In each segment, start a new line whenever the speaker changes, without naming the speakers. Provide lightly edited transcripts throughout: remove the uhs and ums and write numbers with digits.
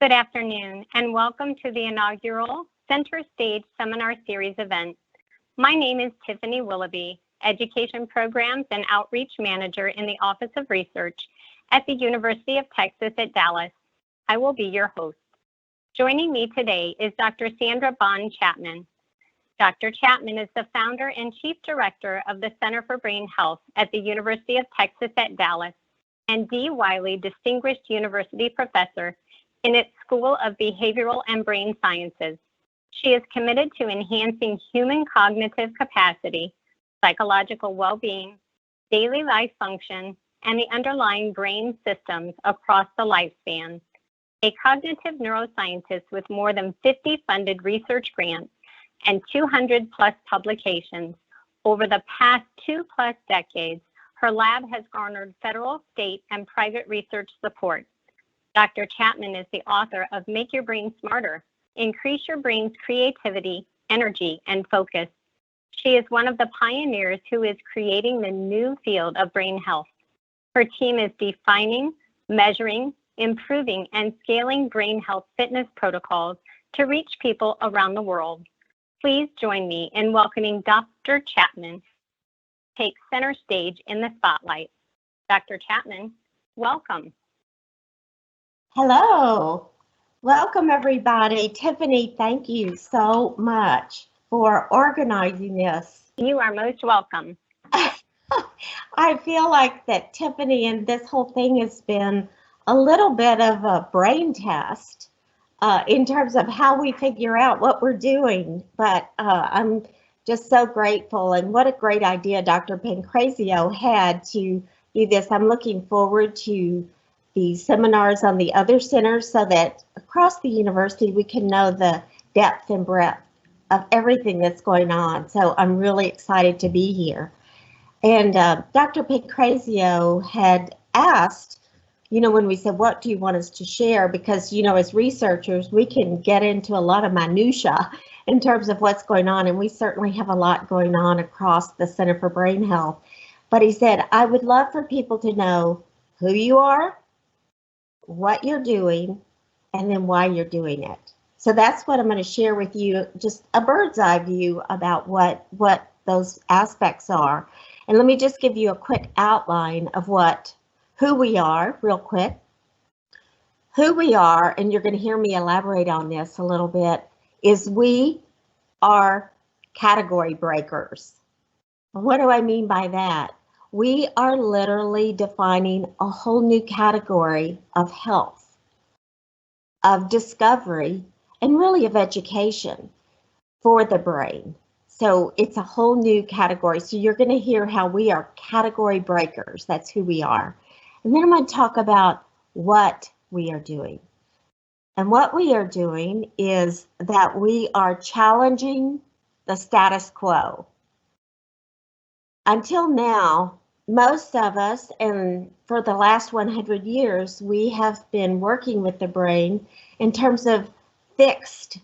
Good afternoon, and welcome to the inaugural Center Stage Seminar Series event. My name is Tiffany Willoughby, Education Programs and Outreach Manager in the Office of Research at the University of Texas at Dallas. I will be your host. Joining me today is Dr. Sandra Bond Chapman. Dr. Chapman is the founder and Chief Director of the Center for Brain Health at the University of Texas at Dallas and D. Wyly Distinguished University Professor in its School of Behavioral and Brain Sciences. She is committed to enhancing human cognitive capacity, psychological well-being, daily life function, and the underlying brain systems across the lifespan. A cognitive neuroscientist with more than 50 funded research grants and 200 plus publications, over the past 2+ decades, her lab has garnered federal, state, and private research support. Dr. Chapman is the author of Make Your Brain Smarter, Increase Your Brain's Creativity, Energy, and Focus. She is one of the pioneers who is creating the new field of brain health. Her team is defining, measuring, improving, and scaling brain health fitness protocols to reach people around the world. Please join me in welcoming Dr. Chapman to take center stage in the spotlight. Dr. Chapman, welcome.
Hello. Welcome, everybody. Tiffany, thank you so much for organizing this.
You are most welcome.
I feel like that Tiffany and this whole thing has been a little bit of a brain test in terms of how we figure out what we're doing. But I'm just so grateful, and what a great idea Dr. Pancrazio had to do this. I'm looking forward to the seminars on the other centers so that across the university we can know the depth and breadth of everything that's going on. So I'm really excited to be here. And Dr. Pancrazio had asked, when we said, what do you want us to share? Because, as researchers, we can get into a lot of minutia in terms of what's going on. And we certainly have a lot going on across the Center for Brain Health. But he said, I would love for people to know who you are, what you're doing, and then why you're doing it. So that's what I'm going to share with you, just a bird's eye view about what those aspects are. And let me just give you a quick outline of who we are real quick. Who we are, and you're going to hear me elaborate on this a little bit, is we are category breakers. What do I mean by that? We are literally defining a whole new category of health, of discovery, and really of education for the brain. So it's a whole new category. So you're going to hear how we are category breakers. That's who we are. And then I'm going to talk about what we are doing. And what we are doing is that we are challenging the status quo. Until now, most of us, and for the last 100 years, we have been working with the brain in terms of fixed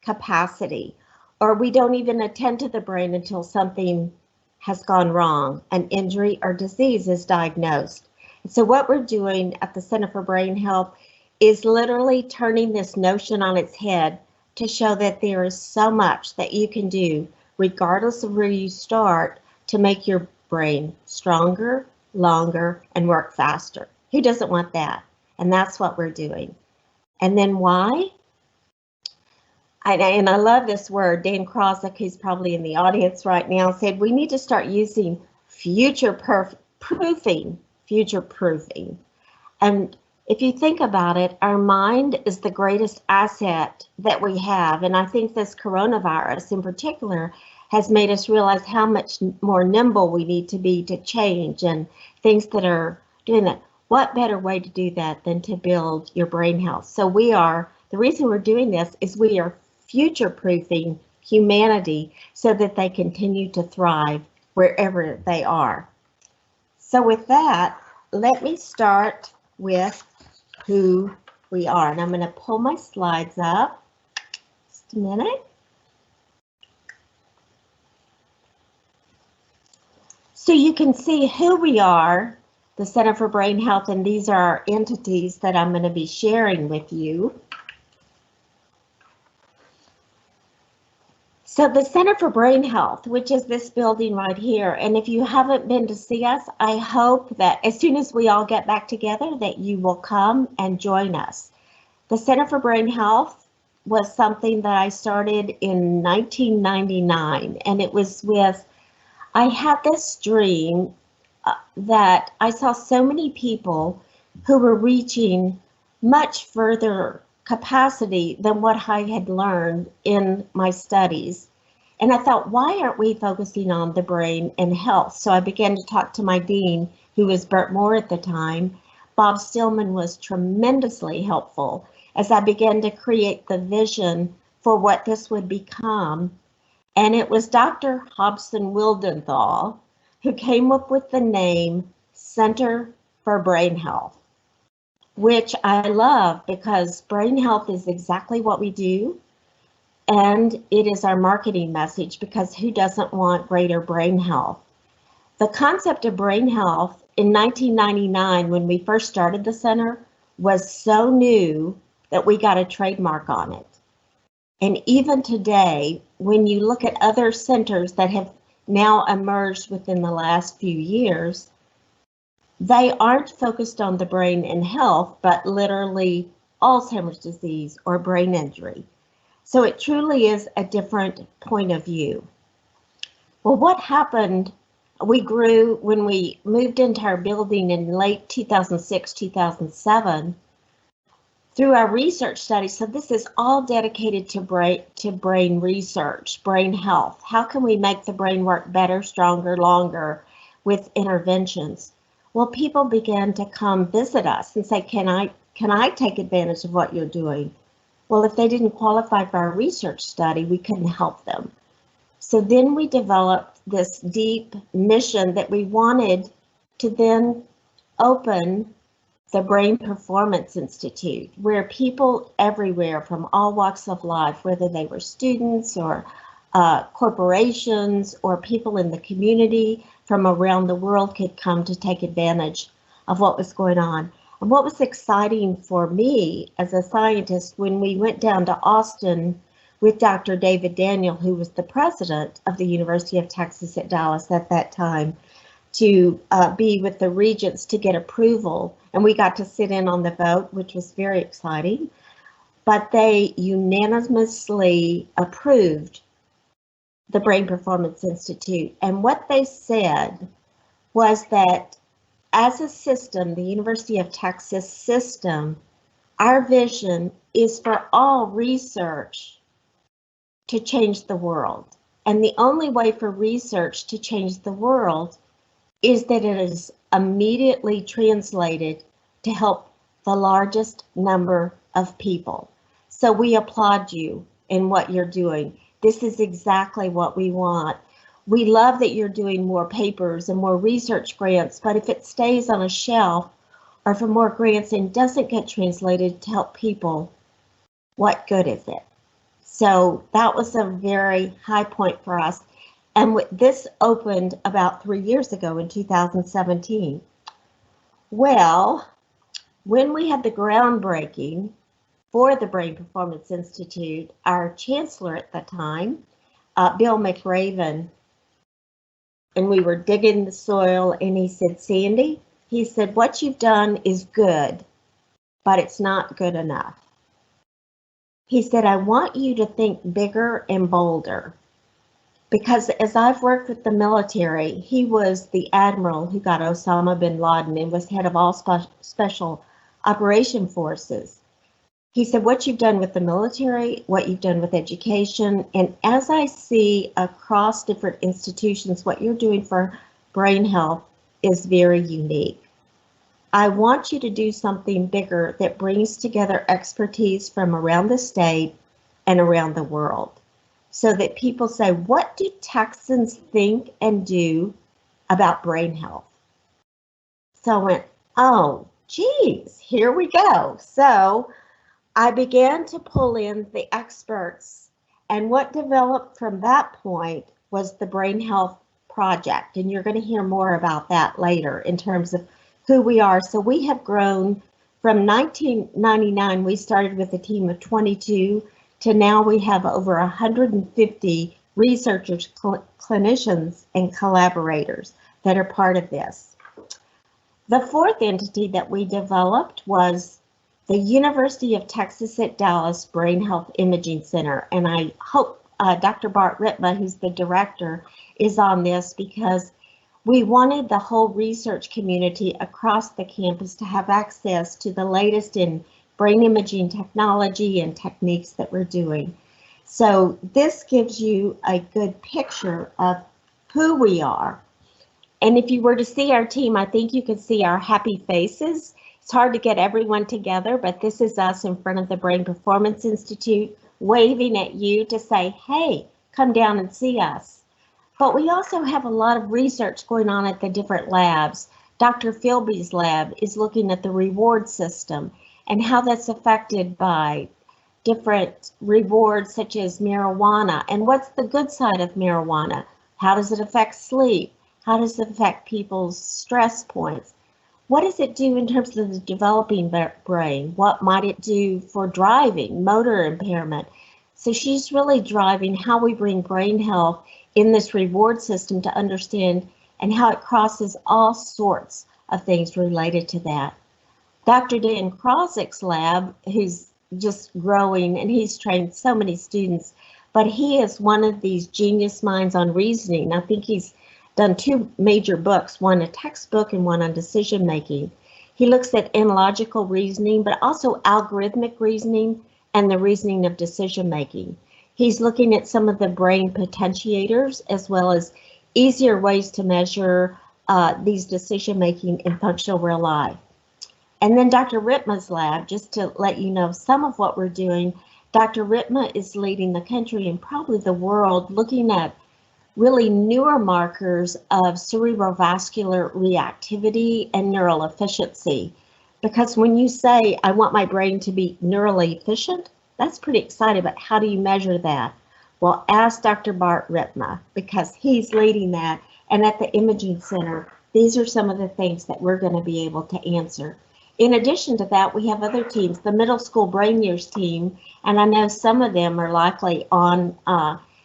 capacity, or we don't even attend to the brain until something has gone wrong, an injury or disease is diagnosed. So what we're doing at the Center for Brain Health is literally turning this notion on its head to show that there is so much that you can do, regardless of where you start, to make your brain stronger, longer, and work faster. Who doesn't want that? And that's what we're doing. And then why? And I love this word. Dan Krosik, who's probably in the audience right now, said we need to start using future-proofing. And if you think about it, our mind is the greatest asset that we have. And I think this coronavirus in particular has made us realize how much more nimble we need to be to change and things that are doing that. What better way to do that than to build your brain health? So the reason we're doing this is we are future-proofing humanity so that they continue to thrive wherever they are. So with that, let me start with who we are. And I'm going to pull my slides up. Just a minute. So you can see who we are the Center for Brain Health, and these are our entities that I'm going to be sharing with you. So the Center for Brain Health, which is this building right here, and if you haven't been to see us, I hope that as soon as we all get back together that you will come and join us. The Center for Brain Health was something that I started in 1999, and it was I had this dream that I saw so many people who were reaching much further capacity than what I had learned in my studies. And I thought, why aren't we focusing on the brain and health? So I began to talk to my dean, who was Bert Moore at the time. Bob Stillman was tremendously helpful as I began to create the vision for what this would become. And it was Dr. Hobson Wildenthal who came up with the name Center for Brain Health, which I love because brain health is exactly what we do. And it is our marketing message because who doesn't want greater brain health? The concept of brain health in 1999, when we first started the center, was so new that we got a trademark on it. And even today, when you look at other centers that have now emerged within the last few years, they aren't focused on the brain and health, but literally Alzheimer's disease or brain injury. So it truly is a different point of view. Well, what happened, we grew when we moved into our building in late 2006, 2007, through our research studies. So this is all dedicated to brain research, brain health. How can we make the brain work better, stronger, longer with interventions? Well, people began to come visit us and say, can I take advantage of what you're doing? Well, if they didn't qualify for our research study, we couldn't help them. So then we developed this deep mission that we wanted to then open the Brain Performance Institute, where people everywhere from all walks of life, whether they were students or corporations or people in the community from around the world, could come to take advantage of what was going on. And what was exciting for me as a scientist, when we went down to Austin with Dr. David Daniel, who was the president of the University of Texas at Dallas at that time, to be with the regents to get approval. And we got to sit in on the vote, which was very exciting. But they unanimously approved the Brain Performance Institute. And what they said was that as a system, the University of Texas system, our vision is for all research to change the world. And the only way for research to change the world is that it is immediately translated to help the largest number of people. So we applaud you in what you're doing. This is exactly what we want. We love that you're doing more papers and more research grants, but if it stays on a shelf or for more grants and doesn't get translated to help people, what good is it? So that was a very high point for us. And this opened about 3 years ago in 2017. Well, when we had the groundbreaking for the Brain Performance Institute, our chancellor at the time, Bill McRaven, and we were digging the soil, and he said, Sandy, he said, what you've done is good, but it's not good enough. He said, I want you to think bigger and bolder. Because as I've worked with the military, he was the admiral who got Osama bin Laden and was head of all special operation forces. He said, what you've done with the military, what you've done with education, and as I see across different institutions, what you're doing for brain health is very unique. I want you to do something bigger that brings together expertise from around the state and around the world, so that people say, what do Texans think and do about brain health? So I went, oh, geez, here we go. So I began to pull in the experts, and what developed from that point was the Brain Health Project. And you're going to hear more about that later in terms of who we are. So we have grown from 1999, we started with a team of 22, to now we have over 150 researchers, clinicians, and collaborators that are part of this. The fourth entity that we developed was the University of Texas at Dallas BrainHealth Imaging Center. And I hope Dr. Bart Ritma, who's the director, is on this, because we wanted the whole research community across the campus to have access to the latest in brain imaging technology and techniques that we're doing. So this gives you a good picture of who we are. And if you were to see our team, I think you could see our happy faces. It's hard to get everyone together, but this is us in front of the Brain Performance Institute, waving at you to say, hey, come down and see us. But we also have a lot of research going on at the different labs. Dr. Philby's lab is looking at the reward system and how that's affected by different rewards such as marijuana. And what's the good side of marijuana? How does it affect sleep? How does it affect people's stress points? What does it do in terms of the developing brain? What might it do for driving, motor impairment? So she's really driving how we bring brain health in this reward system to understand, and how it crosses all sorts of things related to that. Dr. Dan Krozik's lab, who's just growing, and he's trained so many students, but he is one of these genius minds on reasoning. I think he's done two major books, one a textbook and one on decision making. He looks at analogical reasoning, but also algorithmic reasoning and the reasoning of decision making. He's looking at some of the brain potentiators, as well as easier ways to measure these decision making in functional real life. And then Dr. Ritma's lab, just to let you know some of what we're doing, Dr. Ritma is leading the country and probably the world looking at really newer markers of cerebrovascular reactivity and neural efficiency. Because when you say, I want my brain to be neurally efficient, that's pretty exciting, but how do you measure that? Well, ask Dr. Bart Ritma, because he's leading that. And at the Imaging Center, these are some of the things that we're going to be able to answer. In addition to that, we have other teams, the Middle School Brain Years team, and I know some of them are likely on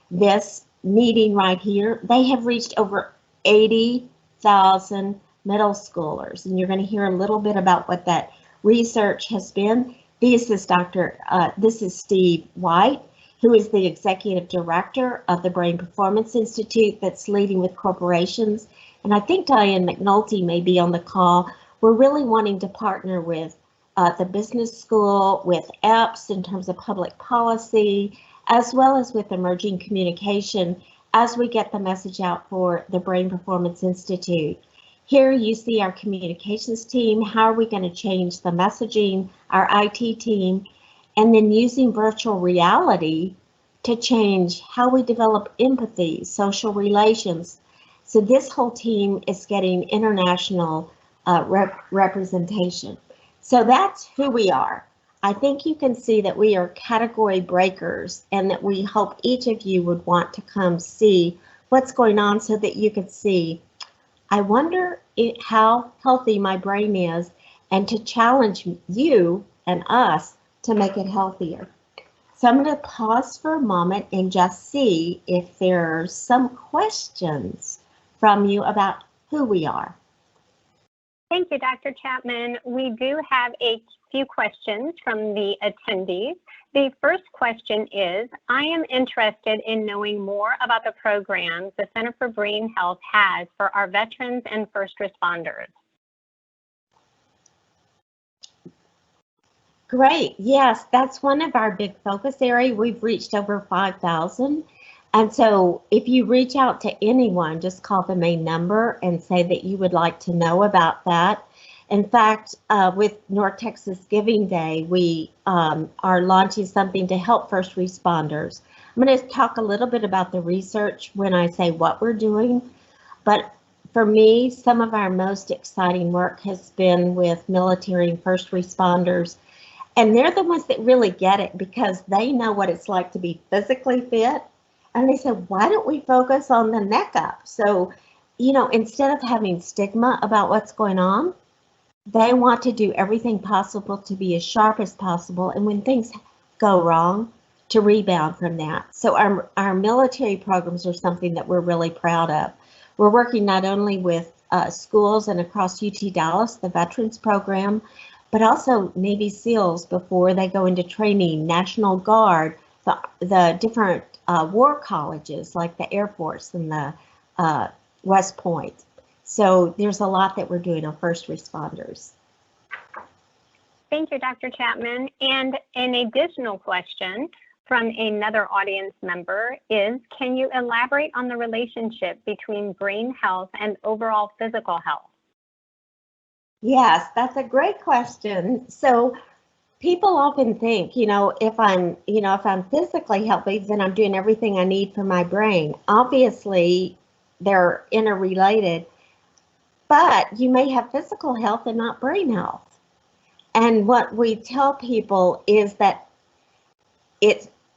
this meeting right here. They have reached over 80,000 middle schoolers, and you're going to hear a little bit about what that research has been. This is Steve White, who is the executive director of the Brain Performance Institute that's leading with corporations. And I think Diane McNulty may be on the call. We're really wanting to partner with the business school, with EPS in terms of public policy, as well as with emerging communication as we get the message out for the Brain Performance Institute. Here you see our communications team. How are we going to change the messaging, our IT team, and then using virtual reality to change how we develop empathy, social relations. So this whole team is getting international representation. So that's who we are. I think you can see that we are category breakers, and that we hope each of you would want to come see what's going on so that you could see, I wonder how healthy my brain is, and to challenge you and us to make it healthier. So I'm going to pause for a moment and just see if there's some questions from you about who we are.
Thank you, Dr. Chapman. We do have a few questions from the attendees. The first question is, I am interested in knowing more about the programs the Center for Brain Health has for our veterans and first responders.
Great. Yes, that's one of our big focus areas. We've reached over 5,000. And so if you reach out to anyone, just call the main number and say that you would like to know about that. In fact, with North Texas Giving Day, we are launching something to help first responders. I'm going to talk a little bit about the research when I say what we're doing. But for me, some of our most exciting work has been with military and first responders. And they're the ones that really get it, because they know what it's like to be physically fit. And they said, why don't we focus on the neck up? So, you know, instead of having stigma about what's going on, They want to do everything possible to be as sharp as possible, and when things go wrong, to rebound from that. So our military programs are something that we're really proud of. We're working not only with schools and across UT Dallas, the Veterans Program, but also Navy SEALs before they go into training, National Guard, the different war colleges like the Air Force and the West Point. So there's a lot that we're doing on first responders.
Thank you, Dr. Chapman. And an additional question from another audience member is, can you elaborate on the relationship between brain health and overall physical health?
Yes, that's a great question. So people often think, if I'm physically healthy, then I'm doing everything I need for my brain. Obviously, they're interrelated, but you may have physical health and not brain health. And what we tell people is that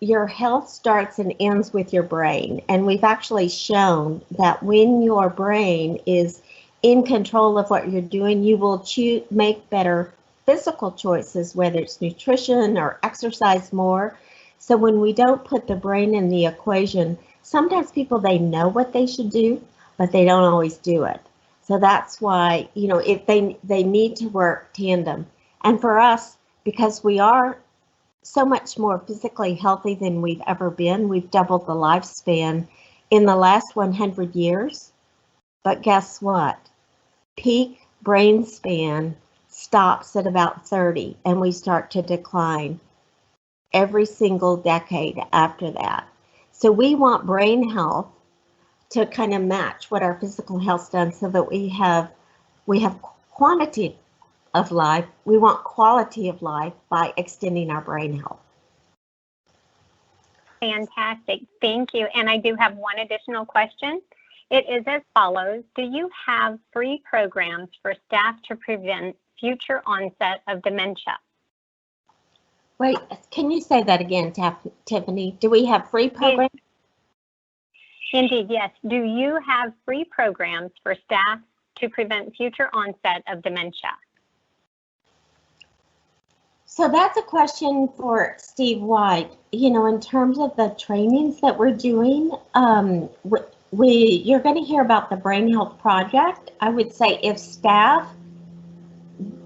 your health starts and ends with your brain. And we've actually shown that when your brain is in control of what you're doing, you will make better physical choices, whether it's nutrition or exercise more. So when we don't put the brain in the equation, sometimes people, they know what they should do, but they don't always do it. So that's why, if they need to work tandem. And for us, because we are so much more physically healthy than we've ever been, we've doubled the lifespan in the last 100 years. But guess what? Peak brain span stops at about 30, and we start to decline every single decade after that. So we want brain health to kind of match what our physical health's done, so that we have quantity of life. We want quality of life by extending our brain health.
Fantastic, thank you. And I do have one additional question. It is as follows: do you have free programs for staff to prevent future onset of dementia?
Wait, can you say that again, Tiffany? Do we have free programs?
Indeed, yes. Do you have free programs for staff to prevent future onset of dementia?
So that's a question for Steve White. In terms of the trainings that we're doing, you're going to hear about the Brain Health Project. I would say if staff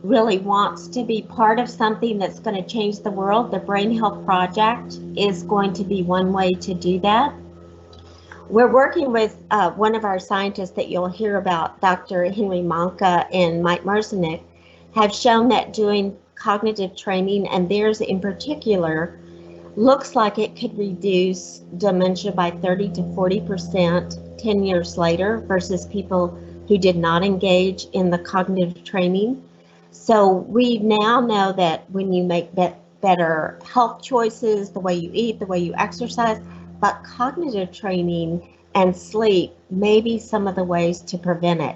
really wants to be part of something that's going to change the world, the Brain Health Project is going to be one way to do that. We're working with one of our scientists that you'll hear about, Dr. Henry Manka and Mike Merzenich, have shown that doing cognitive training, and theirs in particular, looks like it could reduce dementia by 30 to 40% 10 years later versus people who did not engage in the cognitive training. So we now know that when you make better health choices, the way you eat, the way you exercise, but cognitive training and sleep may be some of the ways to prevent it.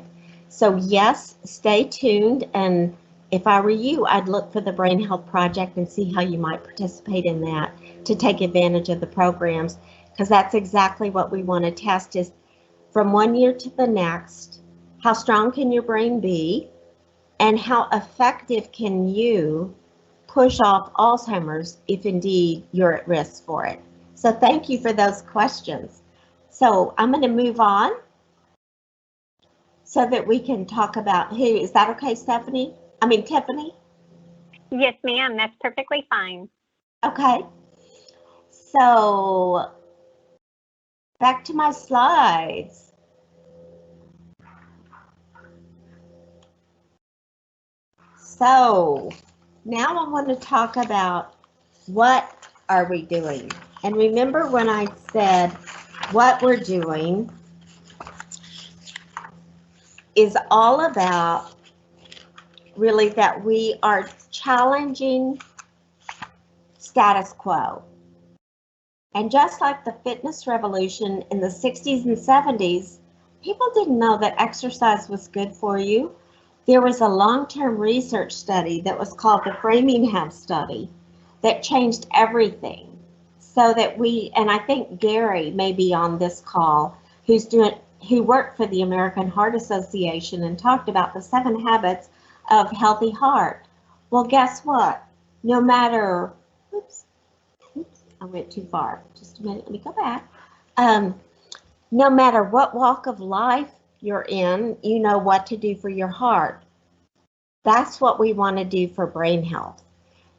So yes, stay tuned, and if I were you, I'd look for the Brain Health Project and see how you might participate in that to take advantage of the programs, because that's exactly what we want to test, is from one year to the next, how strong can your brain be, and how effective can you push off Alzheimer's if indeed you're at risk for it. So thank you for those questions. So I'm going to move on so that we can talk about who. Is that okay, Tiffany?
Yes, ma'am, that's perfectly fine.
Okay. So back to my slides. So now I want to talk about what are we doing. And remember when I said what we're doing is all about really that we are challenging status quo. And just like the fitness revolution in the 60s and 70s, people didn't know that exercise was good for you. There was a long-term research study that was called the Framingham study that changed everything. So that and I think Gary may be on this call, who worked for the American Heart Association and talked about the 7 habits of healthy heart. Well, guess what? No matter, oops, I went too far. Just a minute, let me go back. No matter what walk of life you're in, you know what to do for your heart. That's what we want to do for brain health.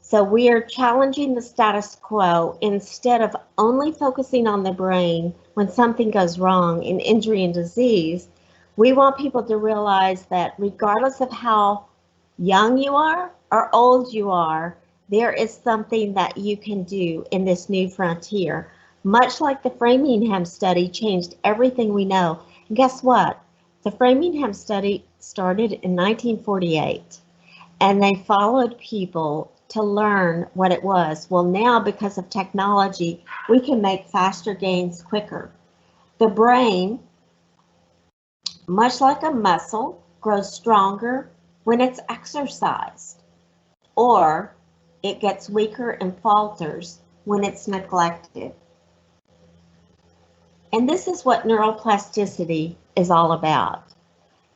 So we are challenging the status quo instead of only focusing on the brain when something goes wrong in injury and disease. We want people to realize that regardless of how young you are or old you are, there is something that you can do in this new frontier. Much like the Framingham study changed everything we know. And guess what? The Framingham study started in 1948, and they followed people to learn what it was. Well, now because of technology, we can make faster gains quicker. The brain, much like a muscle, grows stronger when it's exercised, or it gets weaker and falters when it's neglected. And this is what neuroplasticity is all about.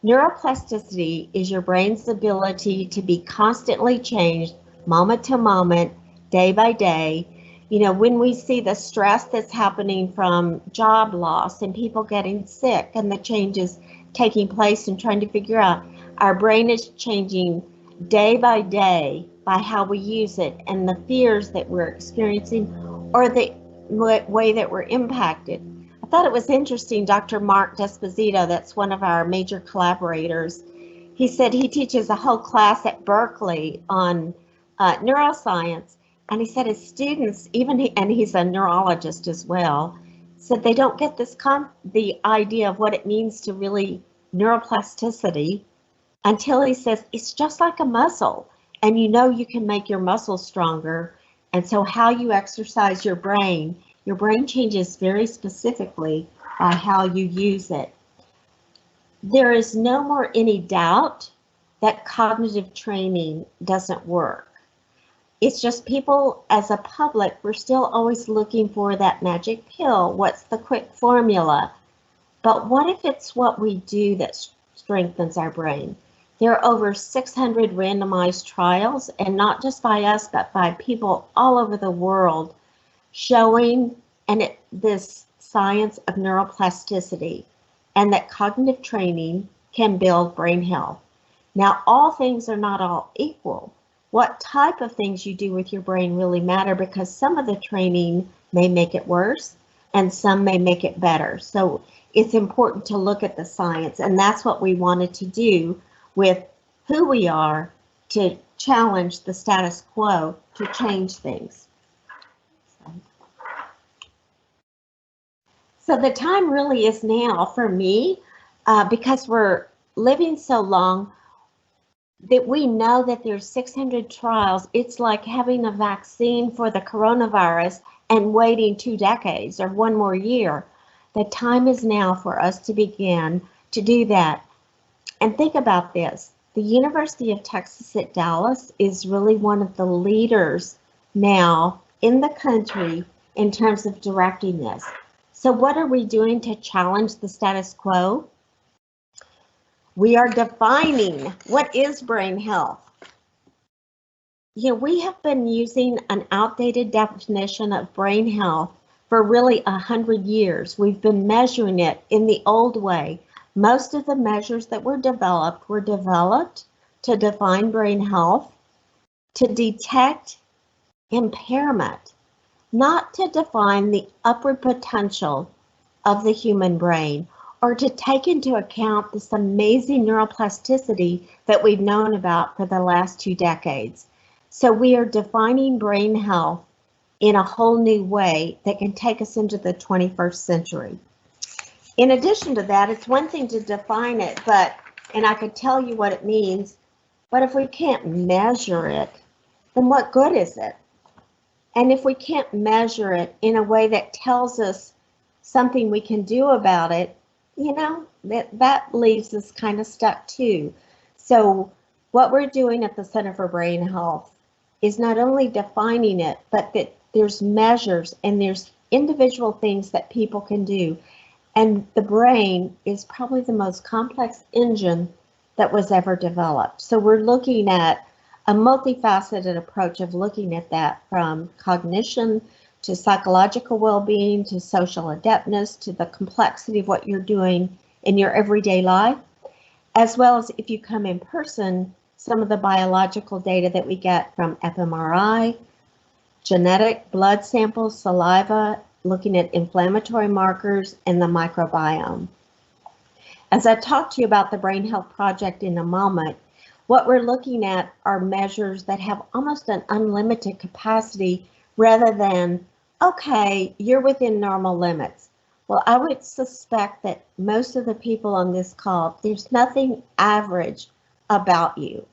Neuroplasticity is your brain's ability to be constantly changed moment to moment, day by day. You know, when we see the stress that's happening from job loss and people getting sick and the changes taking place and trying to figure out, our brain is changing day by day by how we use it and the fears that we're experiencing or the way that we're impacted. I thought it was interesting, Dr. Mark Desposito, that's one of our major collaborators, he said he teaches a whole class at Berkeley on neuroscience, and he said his students, and he's a neurologist as well, said they don't get the idea of what it means to really neuroplasticity until he says it's just like a muscle, and you know you can make your muscles stronger, and so how you exercise your brain changes very specifically by how you use it. There is no more any doubt that cognitive training doesn't work. It's just people as a public, we're still always looking for that magic pill. What's the quick formula? But what if it's what we do that strengthens our brain? There are over 600 randomized trials, and not just by us, but by people all over the world, showing this science of neuroplasticity and that cognitive training can build brain health. Now, all things are not all equal. What type of things you do with your brain really matter, because some of the training may make it worse and some may make it better. So it's important to look at the science, and that's what we wanted to do with who we are, to challenge the status quo, to change things. So the time really is now for me, because we're living so long, that we know that there's 600 trials. It's like having a vaccine for the coronavirus and waiting 2 decades or 1 more year. The time is now for us to begin to do that. And think about this. The University of Texas at Dallas is really one of the leaders now in the country in terms of directing this. So what are we doing to challenge the status quo? We are defining what is brain health. You know, we have been using an outdated definition of brain health for really 100 years. We've been measuring it in the old way. Most of the measures that were developed to define brain health, to detect impairment, not to define the upward potential of the human brain, or to take into account this amazing neuroplasticity that we've known about for the last 2 decades. So we are defining brain health in a whole new way that can take us into the 21st century. In addition to that, it's one thing to define it, and I could tell you what it means, but if we can't measure it, then what good is it? And if we can't measure it in a way that tells us something we can do about it, you know, that leaves us kind of stuck too. So what we're doing at the Center for Brain Health is not only defining it, but that there's measures and there's individual things that people can do. And the brain is probably the most complex engine that was ever developed. So we're looking at a multifaceted approach of looking at that, from cognition to psychological well-being to social adeptness to the complexity of what you're doing in your everyday life, as well as, if you come in person, some of the biological data that we get from fMRI, genetic, blood samples, saliva, looking at inflammatory markers, and the microbiome. As I talk to you about the Brain Health Project in a moment, what we're looking at are measures that have almost an unlimited capacity rather than, okay, you're within normal limits. Well, I would suspect that most of the people on this call, there's nothing average about you,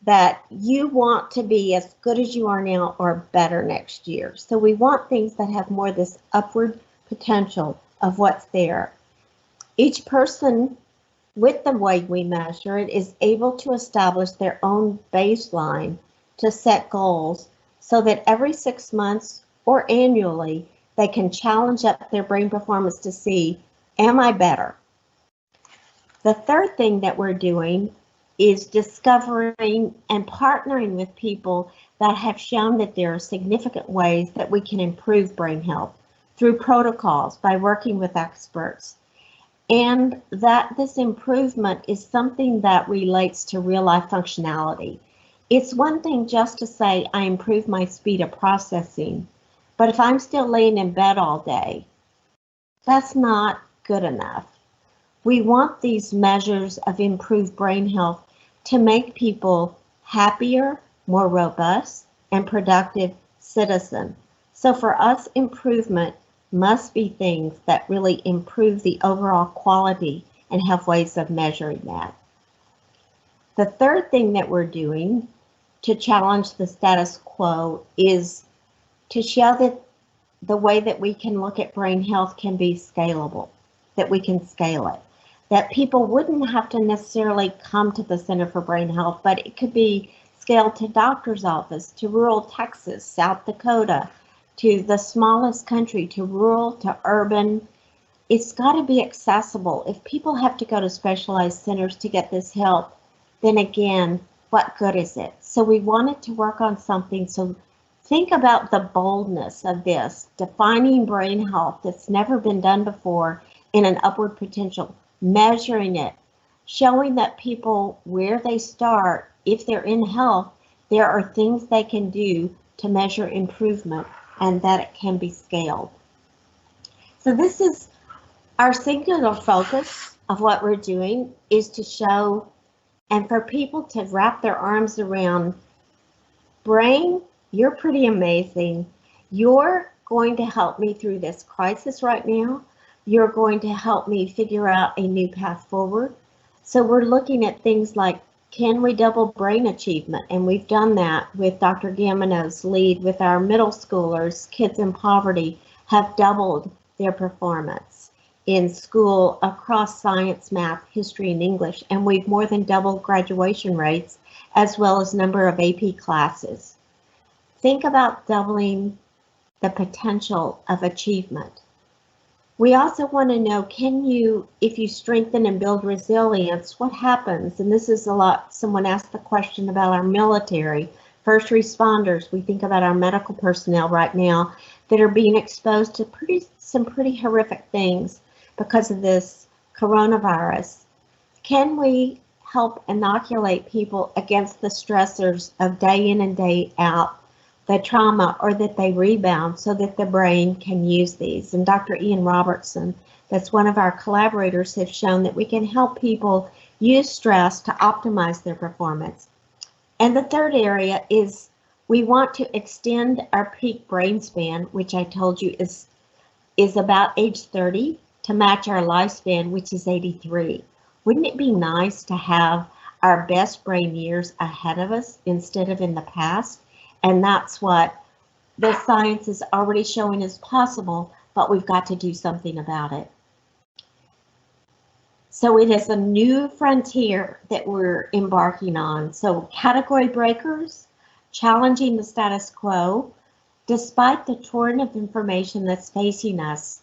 that you want to be as good as you are now or better next year. So we want things that have more this upward potential of what's there. Each person, with the way we measure it, is able to establish their own baseline to set goals so that every 6 months or annually, they can challenge up their brain performance to see, am I better? The third thing that we're doing is discovering and partnering with people that have shown that there are significant ways that we can improve brain health through protocols by working with experts. And that this improvement is something that relates to real life functionality. It's one thing just to say, I improve my speed of processing, but if I'm still laying in bed all day, that's not good enough. We want these measures of improved brain health to make people happier, more robust, and productive citizens. So for us, improvement must be things that really improve the overall quality and have ways of measuring that. The third thing that we're doing to challenge the status quo is to show that the way that we can look at brain health can be scalable, that we can scale it, that people wouldn't have to necessarily come to the Center for Brain Health, but it could be scaled to doctor's office, to rural Texas, South Dakota, to the smallest country, to rural, to urban. It's got to be accessible. If people have to go to specialized centers to get this help, then again, what good is it? So we wanted to work on something. So think about the boldness of this, defining brain health that's never been done before in an upward potential, measuring it, showing that people, where they start, if they're in health, there are things they can do to measure improvement and that it can be scaled. So this is our singular focus of what we're doing, is to show and for people to wrap their arms around, brain, you're pretty amazing. You're going to help me through this crisis right now. You're going to help me figure out a new path forward. So we're looking at things like, can we double brain achievement? And we've done that with Dr. Gamino's lead with our middle schoolers. Kids in poverty have doubled their performance in school across science, math, history, and English. And we've more than doubled graduation rates as well as number of AP classes. Think about doubling the potential of achievement. We also want to know, can you, if you strengthen and build resilience, what happens? And this is a lot, someone asked the question about our military, first responders. We think about our medical personnel right now that are being exposed to some pretty horrific things because of this coronavirus. Can we help inoculate people against the stressors of day in and day out, the trauma, or that they rebound so that the brain can use these? And Dr. Ian Robertson, that's one of our collaborators, have shown that we can help people use stress to optimize their performance. And the third area is we want to extend our peak brain span, which I told you is about age 30, to match our lifespan, which is 83. Wouldn't it be nice to have our best brain years ahead of us instead of in the past? And that's what the science is already showing is possible, but we've got to do something about it. So it is a new frontier that we're embarking on. So category breakers, challenging the status quo, despite the torrent of information that's facing us.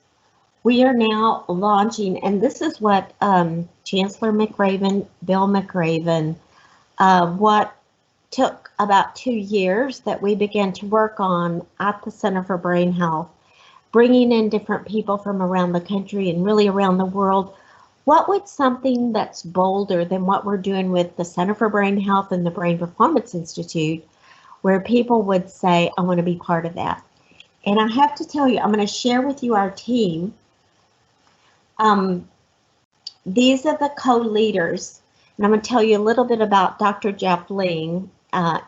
we are now launching, and this is what Chancellor McRaven, Bill McRaven, what took about 2 years that we began to work on at the Center for Brain Health, bringing in different people from around the country and really around the world. What would something that's bolder than what we're doing with the Center for Brain Health and the Brain Performance Institute, where people would say, I want to be part of that. And I have to tell you, I'm going to share with you our team. These are the co-leaders, and I'm going to tell you a little bit about Dr. Jeff Ling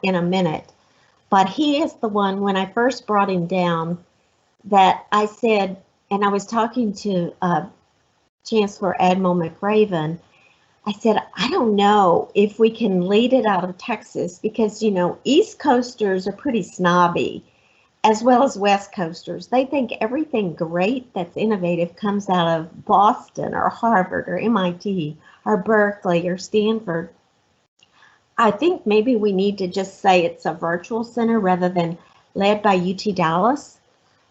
in a minute. But he is the one, when I first brought him down, that I said, and I was talking to Chancellor Admiral McRaven, I said, I don't know if we can lead it out of Texas because, you know, East Coasters are pretty snobby, as well as West Coasters. They think everything great that's innovative comes out of Boston or Harvard or MIT or Berkeley or Stanford. I think maybe we need to just say it's a virtual center rather than led by UT Dallas.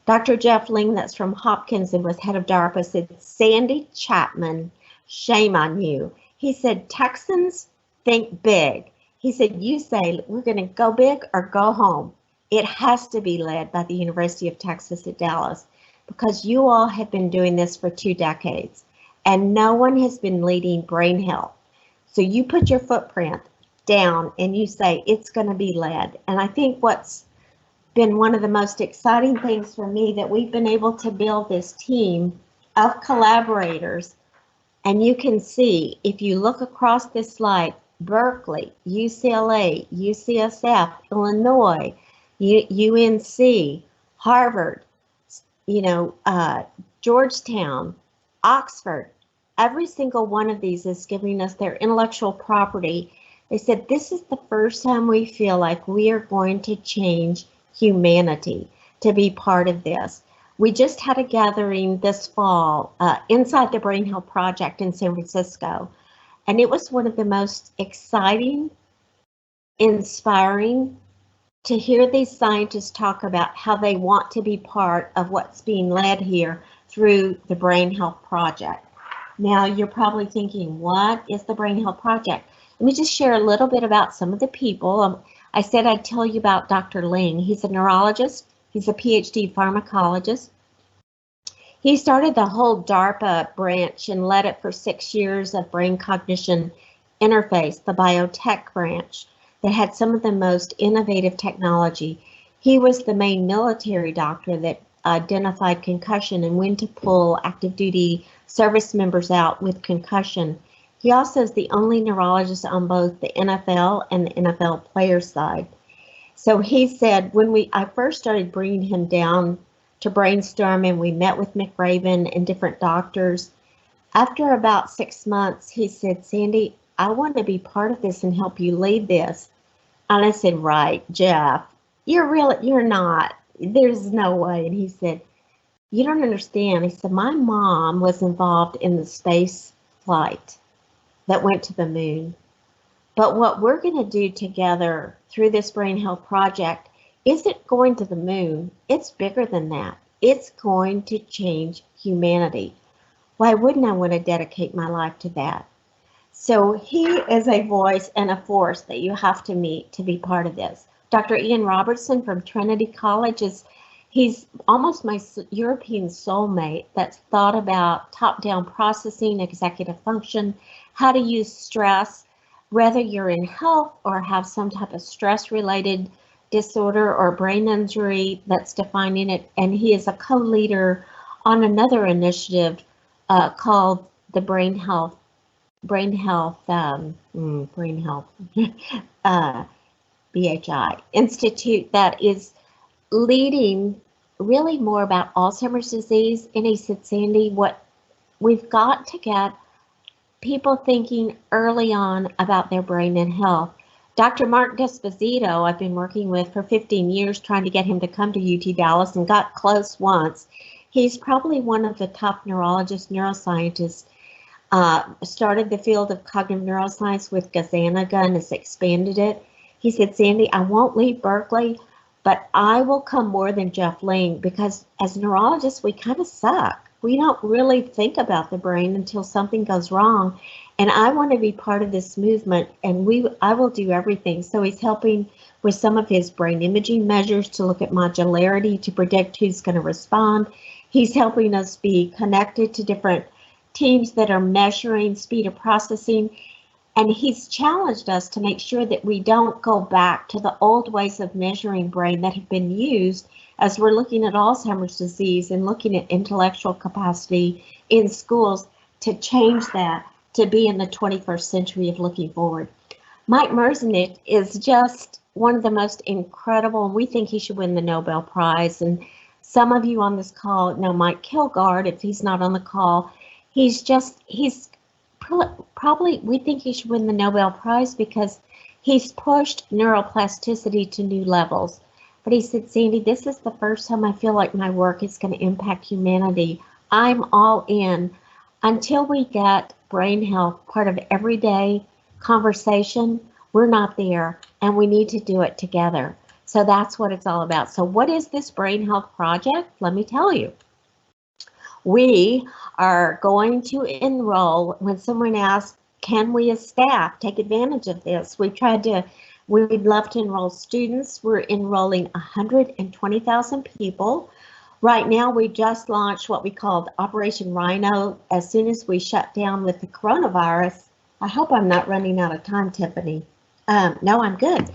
Dr. Jeff Ling, that's from Hopkins and was head of DARPA, said, Sandy Chapman, shame on you. He said, Texans think big. He said, you say we're going to go big or go home. It has to be led by the University of Texas at Dallas because you all have been doing this for 2 decades and no one has been leading brain health. So you put your footprint down and you say it's going to be led. And I think what's been one of the most exciting things for me that we've been able to build this team of collaborators. And you can see, if you look across this slide, Berkeley, UCLA, UCSF, Illinois, UNC, Harvard, Georgetown, Oxford, every single one of these is giving us their intellectual property. They said, this is the first time we feel like we are going to change humanity to be part of this. We just had a gathering this fall inside the Brain Health Project in San Francisco, and it was one of the most exciting, inspiring to hear these scientists talk about how they want to be part of what's being led here through the Brain Health Project. Now, you're probably thinking, what is the Brain Health Project? Let me just share a little bit about some of the people. I said I'd tell you about Dr. Ling. He's a neurologist. He's a Ph.D. pharmacologist. He started the whole DARPA branch and led it for 6 years of brain cognition interface, the biotech branch, that had some of the most innovative technology. He was the main military doctor that identified concussion and when to pull active duty service members out with concussion. He also is the only neurologist on both the NFL and the NFL player side. So he said, when I first started bringing him down to brainstorm and we met with McRaven and different doctors, after about 6 months, he said, Sandy, I want to be part of this and help you lead this. And I said, right, Jeff, you're not, there's no way. And he said, you don't understand. He said, my mom was involved in the space flight that went to the moon. But what we're going to do together through this Brain Health Project isn't going to the moon. It's bigger than that. It's going to change humanity. Why wouldn't I want to dedicate my life to that? So he is a voice and a force that you have to meet to be part of this. Dr. Ian Robertson from Trinity College he's almost my European soulmate that's thought about top-down processing, executive function, how to use stress, whether you're in health or have some type of stress-related disorder or brain injury that's defining it. And he is a co-leader on another initiative called the BrainHealth BHI Institute that is leading really more about Alzheimer's disease. And he said, Sandy, what we've got to get people thinking early on about their brain and health. Dr. Mark Desposito, I've been working with for 15 years, trying to get him to come to UT Dallas and got close once. He's probably one of the top neurologists, neuroscientists, started the field of cognitive neuroscience with Gazzaniga and has expanded it. He said, Sandy, I won't leave Berkeley, but I will come more than Jeff Ling because as neurologists, we kind of suck. we don't really think about the brain until something goes wrong. And I want to be part of this movement, and I will do everything. So he's helping with some of his brain imaging measures to look at modularity to predict who's going to respond. He's helping us be connected to different teams that are measuring speed of processing. And he's challenged us to make sure that we don't go back to the old ways of measuring brain that have been used as we're looking at Alzheimer's disease and looking at intellectual capacity in schools, to change that to be in the 21st century of looking forward. Mike Merzenich is just one of the most incredible, and we think he should win the Nobel Prize. And some of you on this call know Mike Kilgard. If he's not on the call, he's probably, we think he should win the Nobel Prize because he's pushed neuroplasticity to new levels. But he said, Sandy, this is the first time I feel like my work is going to impact humanity. I'm all in. Until we get brain health part of everyday conversation, we're not there, and we need to do it together. So that's what it's all about. So what is this Brain Health Project? Let me tell you. We are going to enroll, when someone asks, can we as staff take advantage of this? We'd love to enroll students. We're enrolling 120,000 people. Right now, we just launched what we called Operation Rhino as soon as we shut down with the coronavirus. I hope I'm not running out of time, Tiffany. No, I'm good.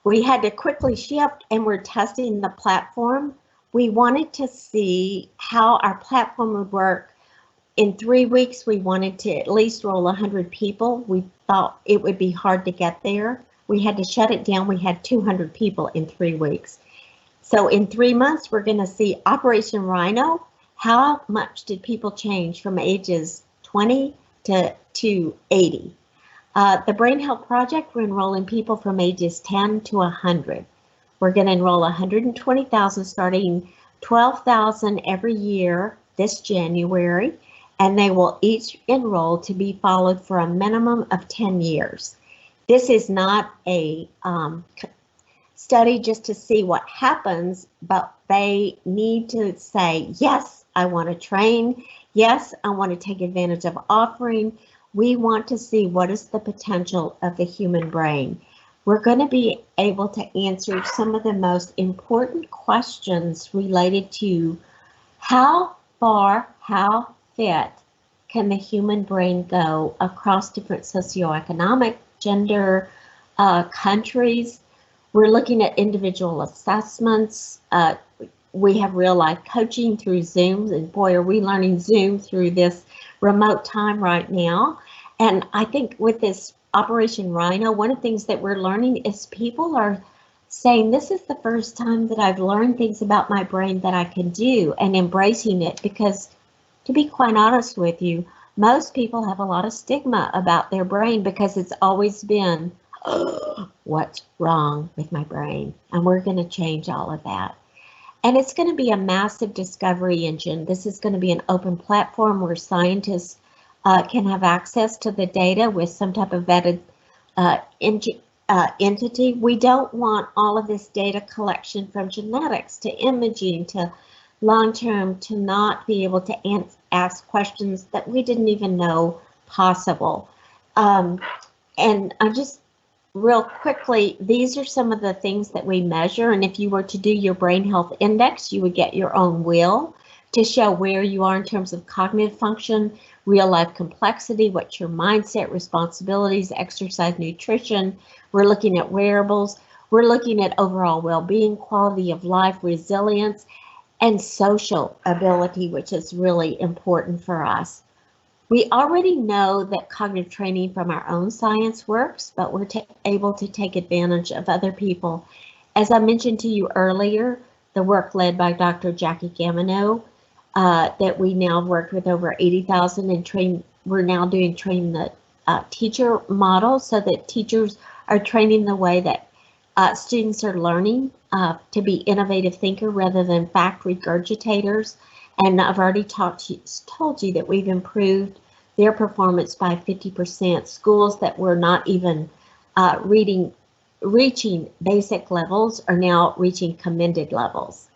We had to quickly shift, and we're testing the platform. We wanted to see how our platform would work. In 3 weeks, we wanted to at least roll 100 people. We thought it would be hard to get there. We had to shut it down. We had 200 people in 3 weeks. So in 3 months, we're going to see Operation Rhino. How much did people change from ages 20 to 80? The Brain Health Project, we're enrolling people from ages 10 to 100. We're going to enroll 120,000, starting 12,000 every year this January, and they will each enroll to be followed for a minimum of 10 years. This is not a study just to see what happens, but they need to say, yes, I want to train. Yes, I want to take advantage of offering. We want to see what is the potential of the human brain. We're going to be able to answer some of the most important questions related to how far, how fit can the human brain go across different socioeconomic, gender, countries. We're looking at individual assessments. We have real life coaching through Zoom, and boy, are we learning Zoom through this remote time right now. And I think with this Operation Rhino, one of the things that we're learning is people are saying, this is the first time that I've learned things about my brain that I can do, and embracing it, because to be quite honest with you, most people have a lot of stigma about their brain because it's always been, oh, what's wrong with my brain? And we're going to change all of that. And it's going to be a massive discovery engine. This is going to be an open platform where scientists can have access to the data with some type of vetted entity. We don't want all of this data collection from genetics to imaging to long-term to not be able to ask questions that we didn't even know possible. And I'm just real quickly, these are some of the things that we measure. And if you were to do your brain health index, you would get your own wheel to show where you are in terms of cognitive function, real life complexity, what's your mindset, responsibilities, exercise, nutrition. We're looking at wearables. We're looking at overall well-being, quality of life, resilience, and social ability, which is really important for us. We already know that cognitive training from our own science works, but we're able to take advantage of other people. As I mentioned to you earlier, the work led by Dr. Jackie Gamoneau, that we now worked with over 80,000 and train. We're now doing train the teacher model, so that teachers are training the way that students are learning to be innovative thinker rather than fact regurgitators. And I've already told you that we've improved their performance by 50%. Schools that were not even reaching basic levels are now reaching commended levels.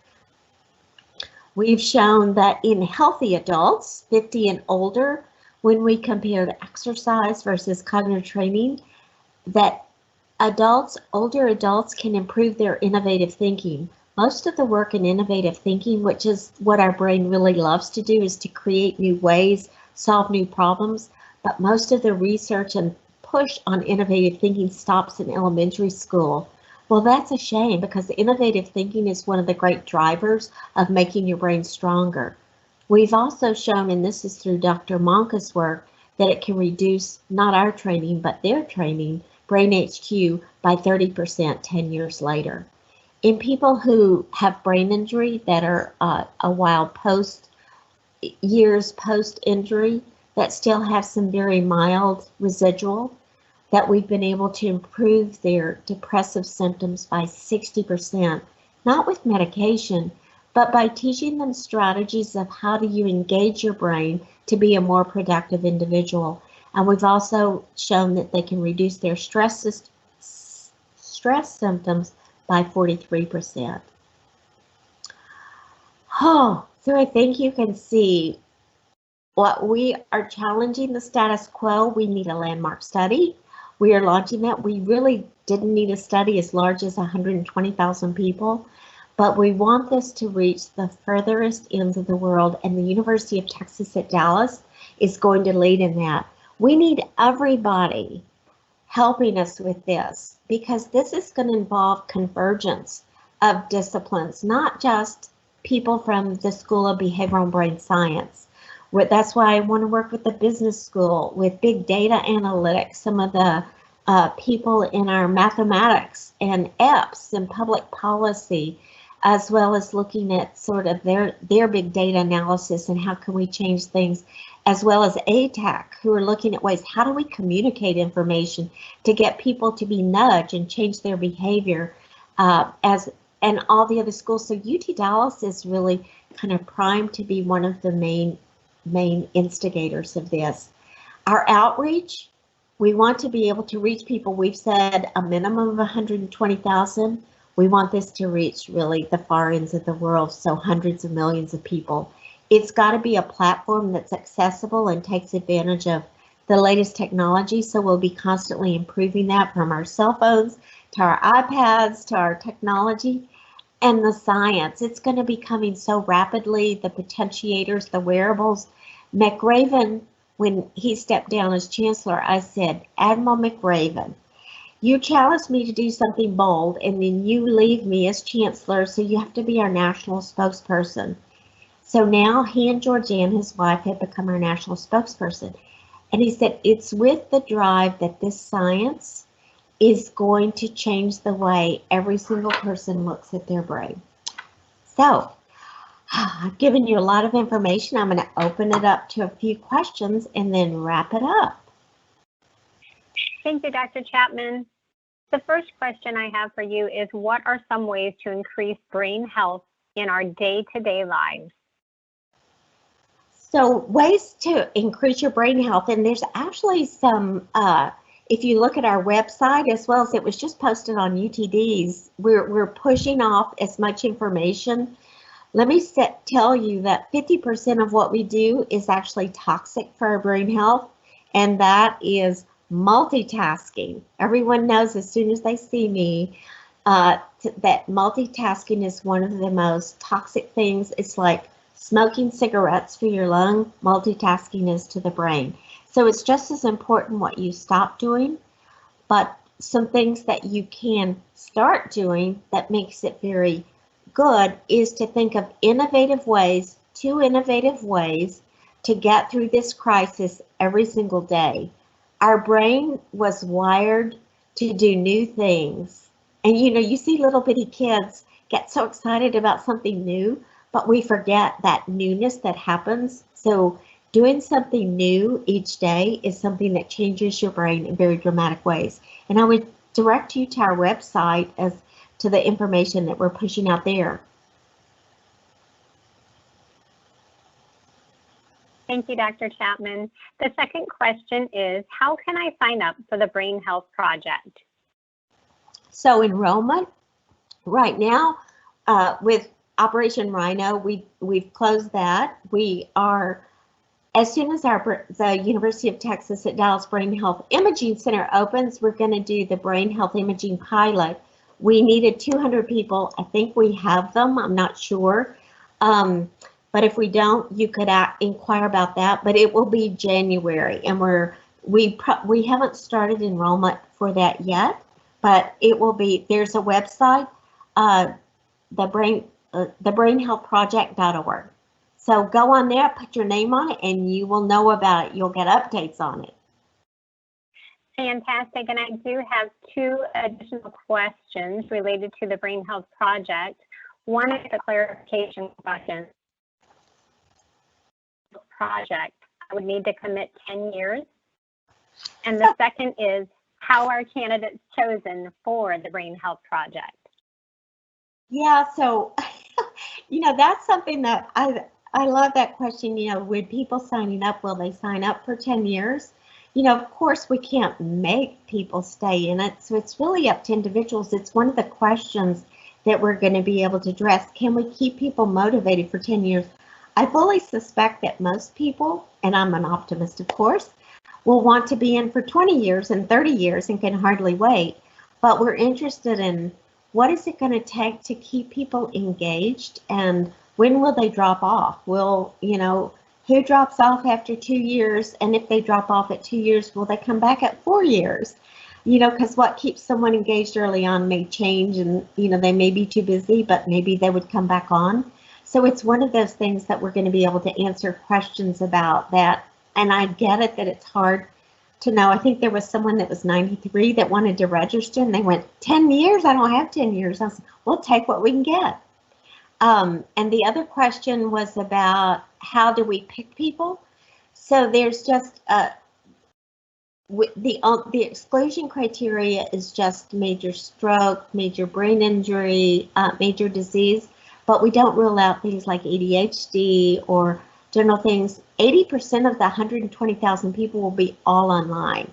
We've shown that in healthy adults, 50 and older, when we compared exercise versus cognitive training, that older adults can improve their innovative thinking. Most of the work in innovative thinking, which is what our brain really loves to do, is to create new ways, solve new problems. But most of the research and push on innovative thinking stops in elementary school. Well, that's a shame because innovative thinking is one of the great drivers of making your brain stronger. We've also shown, and this is through Dr. Monka's work, that it can reduce not our training, but their training, brain HQ, by 30% 10 years later. In people who have brain injury that are a while years post injury, that still have some very mild residual, that we've been able to improve their depressive symptoms by 60%, not with medication, but by teaching them strategies of how do you engage your brain to be a more productive individual. And we've also shown that they can reduce their stress symptoms by 43%. Oh, so I think you can see what we are challenging the status quo. We need a landmark study. We are launching that. We really didn't need a study as large as 120,000 people, but we want this to reach the furthest ends of the world, and the University of Texas at Dallas is going to lead in that. We need everybody helping us with this, because this is going to involve convergence of disciplines, not just people from the School of Behavioral and Brain Science. That's why I want to work with the business school, with big data analytics, some of the people in our mathematics and EPS and public policy, as well as looking at sort of their big data analysis and how can we change things, as well as ATAC, who are looking at ways, how do we communicate information to get people to be nudged and change their behavior, and all the other schools. So UT Dallas is really kind of primed to be one of the main instigators of this. Our outreach, we want to be able to reach people. We've said a minimum of 120,000. We want this to reach really the far ends of the world, so hundreds of millions of people. It's got to be a platform that's accessible and takes advantage of the latest technology, so we'll be constantly improving that, from our cell phones to our iPads to our technology and the science. It's going to be coming so rapidly, the potentiators, the wearables. McRaven, when he stepped down as chancellor, I said, Admiral McRaven, you challenged me to do something bold, and then you leave me as chancellor, so you have to be our national spokesperson. So now he and Georgianne, his wife, have become our national spokesperson. And he said, it's with the drive that this science is going to change the way every single person looks at their brain. So I've given you a lot of information. I'm going to open it up to a few questions and then wrap it up.
Thank you, Dr. Chapman. The first question I have for you is, what are some ways to increase brain health in our day-to-day lives?
So ways to increase your brain health, and there's actually some, if you look at our website, as well as it was just posted on UTD's, we're pushing off as much information. Let me tell you that 50% of what we do is actually toxic for our brain health, and that is multitasking. Everyone knows as soon as they see me that multitasking is one of the most toxic things. It's like smoking cigarettes for your lung, multitasking is to the brain. So it's just as important what you stop doing, but some things that you can start doing that makes it very good is to think of innovative ways, 2 innovative ways to get through this crisis every single day. Our brain was wired to do new things. And you know, you see little bitty kids get so excited about something new, but we forget that newness that happens. So doing something new each day is something that changes your brain in very dramatic ways. And I would direct you to our website as to the information that we're pushing out there.
Thank you, Dr. Chapman. The second question is, how can I sign up for the Brain Health Project? So
enrollment right now with Operation Rhino, we've closed that. We are, as soon as the University of Texas at Dallas Brain Health Imaging Center opens, we're going to do the Brain Health Imaging pilot. We needed 200 people. I think we have them. I'm not sure. But if we don't, you could inquire about that. But it will be January, and we haven't started enrollment for that yet. But it will be. There's a website, thebrainhealthproject.org. So go on there, put your name on it, and you will know about it. You'll get updates on it.
Fantastic. And I do have two additional questions related to the Brain Health Project. One is a clarification question. Project, I would need to commit 10 years. And the second is, how are candidates chosen for the Brain Health Project?
Yeah, so, that's something that I love that question. When people signing up, will they sign up for 10 years? Of course, we can't make people stay in it. So it's really up to individuals. It's one of the questions that we're going to be able to address. Can we keep people motivated for 10 years? I fully suspect that most people, and I'm an optimist, of course, will want to be in for 20 years and 30 years and can hardly wait. But we're interested in what is it going to take to keep people engaged, and when will they drop off? Who drops off after 2 years? And if they drop off at 2 years, will they come back at 4 years? Because what keeps someone engaged early on may change, and, they may be too busy, but maybe they would come back on. So it's one of those things that we're going to be able to answer questions about that. And I get it that it's hard to know. I think there was someone that was 93 that wanted to register, and they went, 10 years? I don't have 10 years. I said, we'll take what we can get. And the other question was about how do we pick people? So there's just the exclusion criteria is just major stroke, major brain injury, major disease, but we don't rule out things like ADHD or general things. 80% of the 120,000 people will be all online.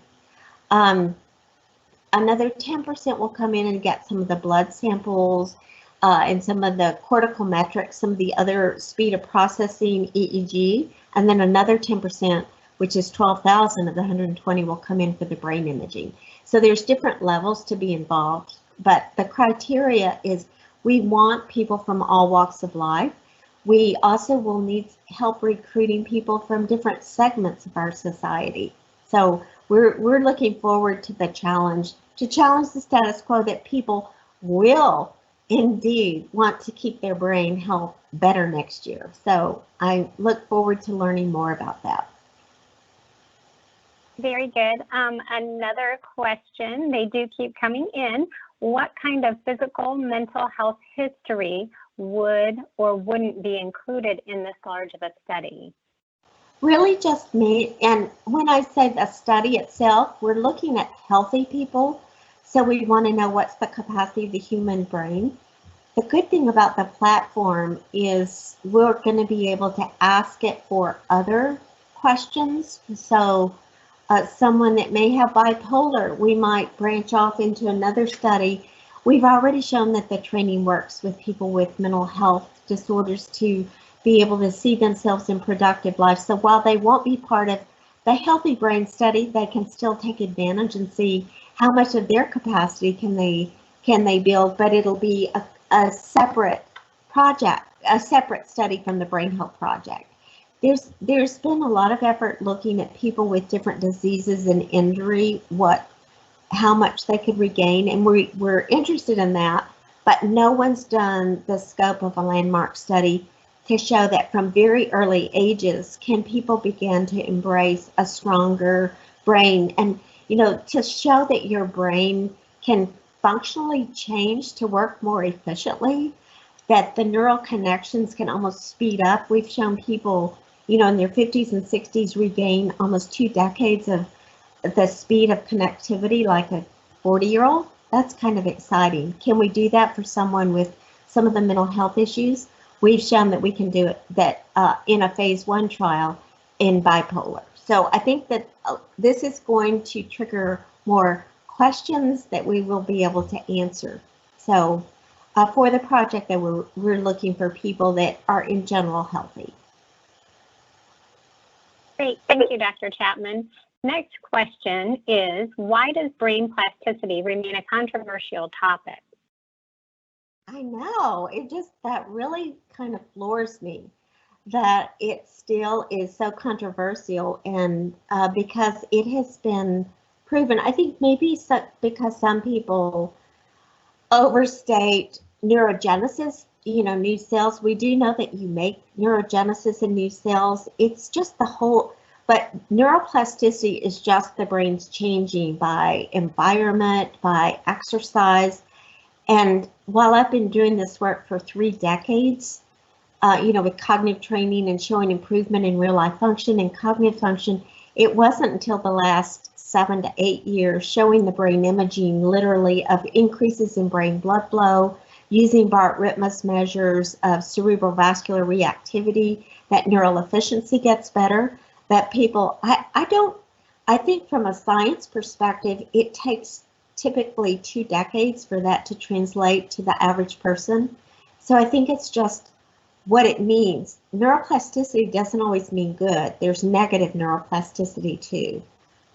Another 10% will come in and get some of the blood samples and some of the cortical metrics, some of the other speed of processing, EEG, and then another 10%, which is 12,000 of the 120, will come in for the brain imaging. So there's different levels to be involved, but the criteria is we want people from all walks of life. We also will need help recruiting people from different segments of our society. So we're looking forward to the challenge, to challenge the status quo that people will indeed want to keep their brain health better next year. So I look forward to learning more about that.
Very good. Another question, they do keep coming in. What kind of physical, mental health history would or wouldn't be included in this large of a study?
Really just me. And when I say the study itself, we're looking at healthy people. So we want to know what's the capacity of the human brain. The good thing about the platform is we're going to be able to ask it for other questions. So someone that may have bipolar, we might branch off into another study. We've already shown that the training works with people with mental health disorders to be able to see themselves in productive life. So while they won't be part of the healthy brain study, they can still take advantage and see how much of their capacity can they build, but it'll be a separate project, a separate study from the Brain Health Project. There's been a lot of effort looking at people with different diseases and injury, how much they could regain, and we're interested in that, but no one's done the scope of a landmark study to show that from very early ages, can people begin to embrace a stronger brain, and to show that your brain can functionally change to work more efficiently, that the neural connections can almost speed up. We've shown people, in their 50s and 60s regain almost 2 decades of the speed of connectivity like a 40-year-old. That's kind of exciting. Can we do that for someone with some of the mental health issues? We've shown that we can do it in a phase 1 trial in bipolar. So I think that this is going to trigger more questions that we will be able to answer. So for the project that we're looking for people that are in general healthy.
Great, thank you, Dr. Chapman. Next question is, why does brain plasticity remain a controversial topic?
I know, that really kind of floors me that it still is so controversial, and because it has been proven, I think maybe because some people overstate neurogenesis, new cells. We do know that you make neurogenesis in new cells. It's just but neuroplasticity is just the brain's changing by environment, by exercise. And while I've been doing this work for 3 decades, with cognitive training and showing improvement in real life function and cognitive function, it wasn't until the last 7 to 8 years showing the brain imaging literally of increases in brain blood flow, using Barrett-Ritmus measures of cerebral vascular reactivity, that neural efficiency gets better, that people, I think from a science perspective, it takes typically 2 decades for that to translate to the average person. So I think it's just what it means. Neuroplasticity doesn't always mean good. There's negative neuroplasticity too.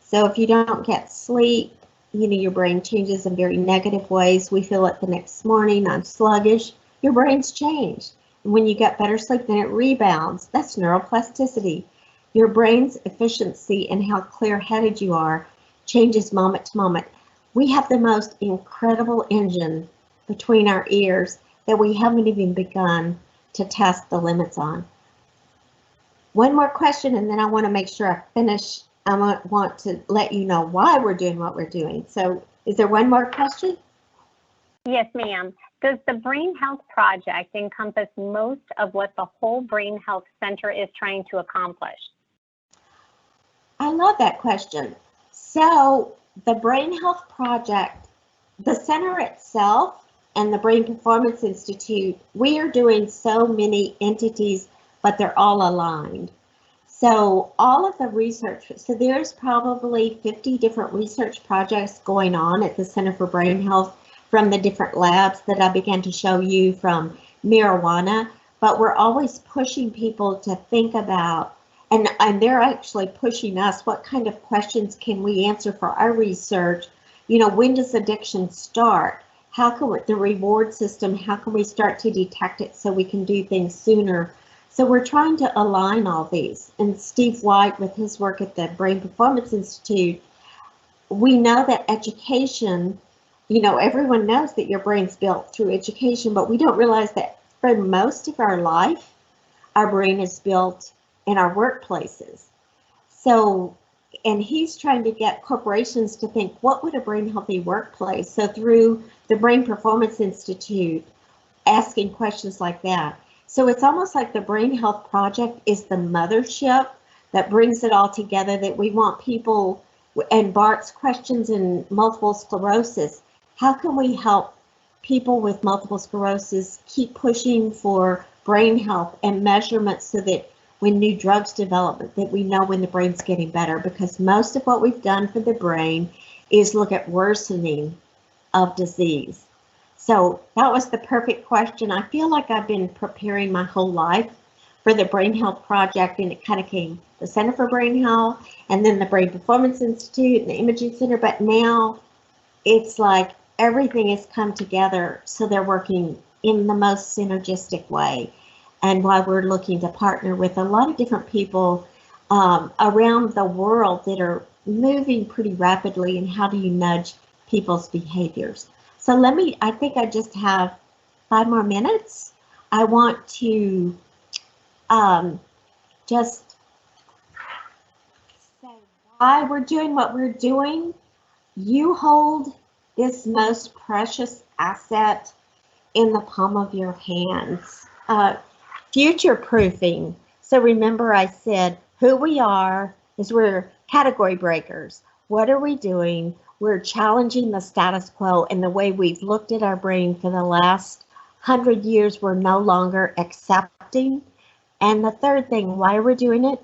So if you don't get sleep, your brain changes in very negative ways. We feel it the next morning, I'm sluggish. Your brain's changed. And when you get better sleep, then it rebounds. That's neuroplasticity. Your brain's efficiency and how clear-headed you are changes moment to moment. We have the most incredible engine between our ears that we haven't even begun to test the limits on. One more question, and then I want to make sure I finish. I want to let you know why we're doing what we're doing. So is there one more question?
Yes, ma'am. Does the Brain Health Project encompass most of what the whole Brain Health Center is trying to accomplish?
I love that question. So the Brain Health Project, the center itself, and the Brain Performance Institute, we are doing so many entities, but they're all aligned. So all of the research, so there's probably 50 different research projects going on at the Center for Brain Health from the different labs that I began to show you, from marijuana, but we're always pushing people to think about, and they're actually pushing us, what kind of questions can we answer for our research? When does addiction start? How can the reward system, how can we start to detect it so we can do things sooner? So we're trying to align all these. And Steve White, with his work at the Brain Performance Institute, we know that education, everyone knows that your brain's built through education, but we don't realize that for most of our life, our brain is built in our workplaces. So, and he's trying to get corporations to think, what would a brain healthy workplace? So through the Brain Performance Institute, asking questions like that. So it's almost like the Brain Health Project is the mothership that brings it all together, that we want people, and Bart's questions in multiple sclerosis. How can we help people with multiple sclerosis keep pushing for brain health and measurements so that when new drugs develop, that we know when the brain's getting better? Because most of what we've done for the brain is look at worsening of disease. So that was the perfect question. I feel like I've been preparing my whole life for the Brain Health Project, and it kind of came the Center for Brain Health and then the Brain Performance Institute and the Imaging Center, but now it's like everything has come together, so they're working in the most synergistic way. And while we're looking to partner with a lot of different people around the world that are moving pretty rapidly, and how do you nudge people's behaviors? So I think I just have 5 more minutes. I want to just say why we're doing what we're doing. You hold this most precious asset in the palm of your hands. Future proofing. So remember, I said who we are is we're category breakers. What are we doing? We're challenging the status quo, and the way we've looked at our brain for the last 100 years, we're no longer accepting. And the third thing, why we're doing it,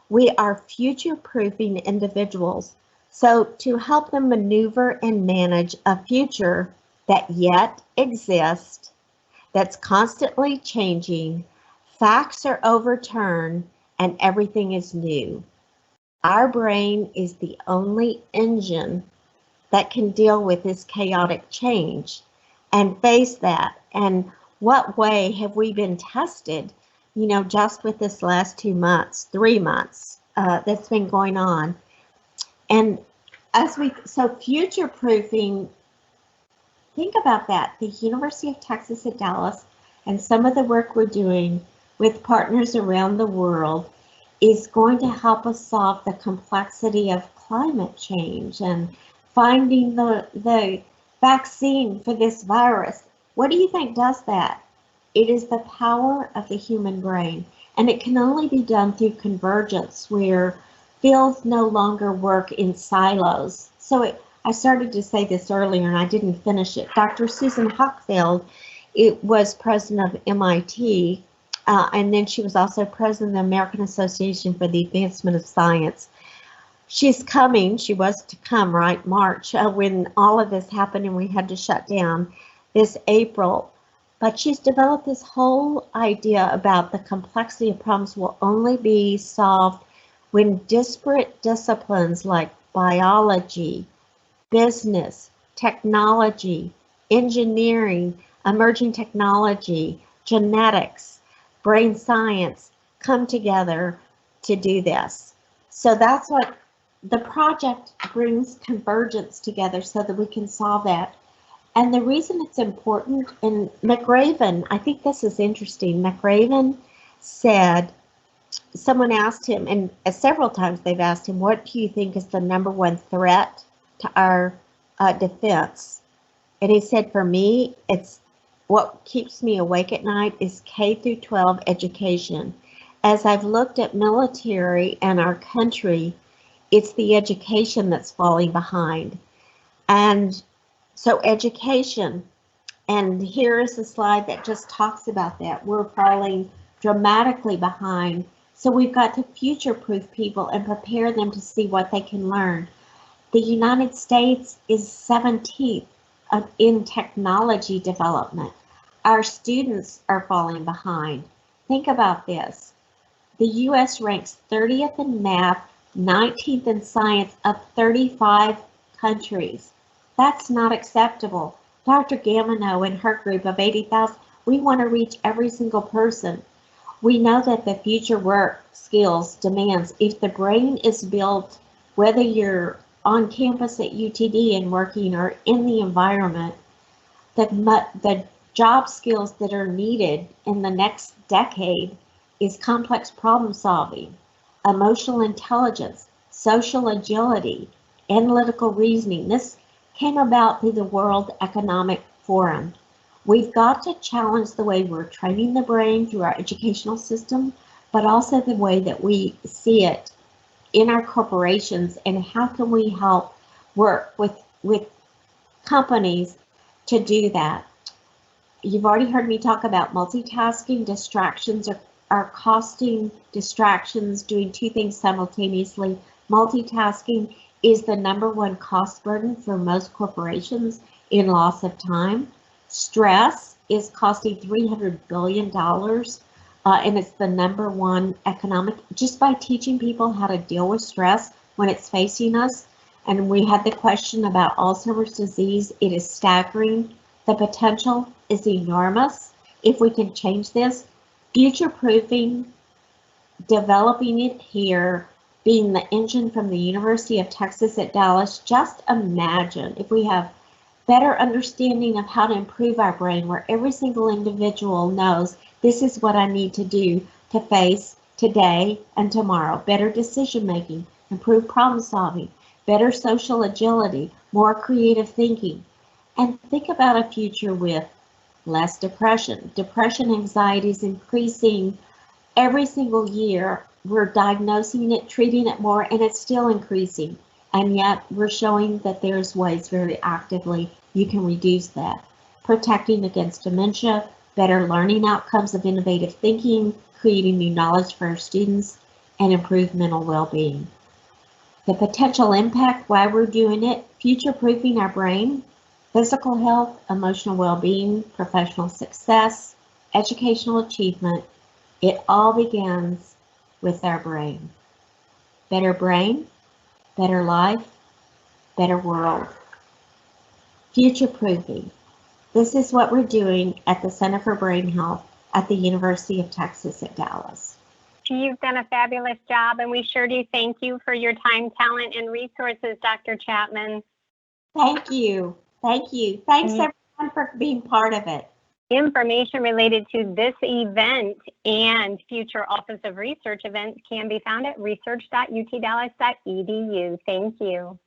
we are future-proofing individuals. So to help them maneuver and manage a future that yet exists, that's constantly changing, facts are overturned, and everything is new. Our brain is the only engine that can deal with this chaotic change and face that. And what way have we been tested, just with this last 2 months, 3 months that's been going on? And so future proofing, think about that. The University of Texas at Dallas and some of the work we're doing with partners around the world is going to help us solve the complexity of climate change and finding the vaccine for this virus. What do you think does that? It is the power of the human brain, and it can only be done through convergence where fields no longer work in silos. So I started to say this earlier and I didn't finish it. Dr. Susan Hockfield, it was president of MIT, and then she was also president of the American Association for the Advancement of Science. She's coming, she was to come, right, March, when all of this happened and we had to shut down this April. But she's developed this whole idea about the complexity of problems will only be solved when disparate disciplines like biology, business, technology, engineering, emerging technology, genetics, brain science come together to do this. So that's what the project brings, convergence together so that we can solve that. And the reason it's important, and McRaven, I think this is interesting, McRaven said, someone asked him, and several times they've asked him, what do you think is the number one threat to our defense? And he said, for me, it's what keeps me awake at night is K through 12 education. As I've looked at military and our country, it's the education that's falling behind. And so education, and here is a slide that just talks about that. We're falling dramatically behind. So we've got to future-proof people and prepare them to see what they can learn. The United States is 17th in technology development. Our students are falling behind. Think about this. The US ranks 30th in math, 19th in science of 35 countries. That's not acceptable. Dr. Gamino and her group of 80,000, we want to reach every single person. We know that the future work skills demands, if the brain is built, whether you're on campus at UTD and working or in the environment, the job skills that are needed in the next decade is complex problem solving, emotional intelligence, social agility, analytical reasoning. This came about through the World Economic Forum. We've got to challenge the way we're training the brain through our educational system, but also the way that we see it in our corporations, and how can we help work with companies to do that. You've already heard me talk about multitasking. Distractions are costing distractions, doing two things simultaneously. Multitasking is the #1 cost burden for most corporations in loss of time. Stress is costing $300 billion, and it's the #1 economic, just by teaching people how to deal with stress when it's facing us. And we had the question about Alzheimer's disease. It is staggering. The potential is enormous if we can change this. Future-proofing, developing it here, being the engine from the University of Texas at Dallas. Just imagine if we have better understanding of how to improve our brain, where every single individual knows this is what I need to do to face today and tomorrow. Better decision making, improved problem solving, better social agility, more creative thinking. And think about a future with less depression. Depression, anxiety is increasing every single year. We're diagnosing it, treating it more, and it's still increasing. And yet we're showing that there's ways very actively you can reduce that. Protecting against dementia, better learning outcomes of innovative thinking, creating new knowledge for our students, and improved mental well-being. The potential impact, why we're doing it, future-proofing our brain, Physical health, emotional well-being, professional success, educational achievement, it all begins with our brain. Brain, better life, better world. Future-proofing. This is what we're doing at the Center for Brain Health at the University of Texas at Dallas.
You've done a fabulous job, and we sure do thank you for your time, talent, and resources, Dr. Chapman.
Thank you. Thank you. Thanks everyone for being part of it.
Information related to this event and future Office of Research events can be found at research.utdallas.edu. Thank you.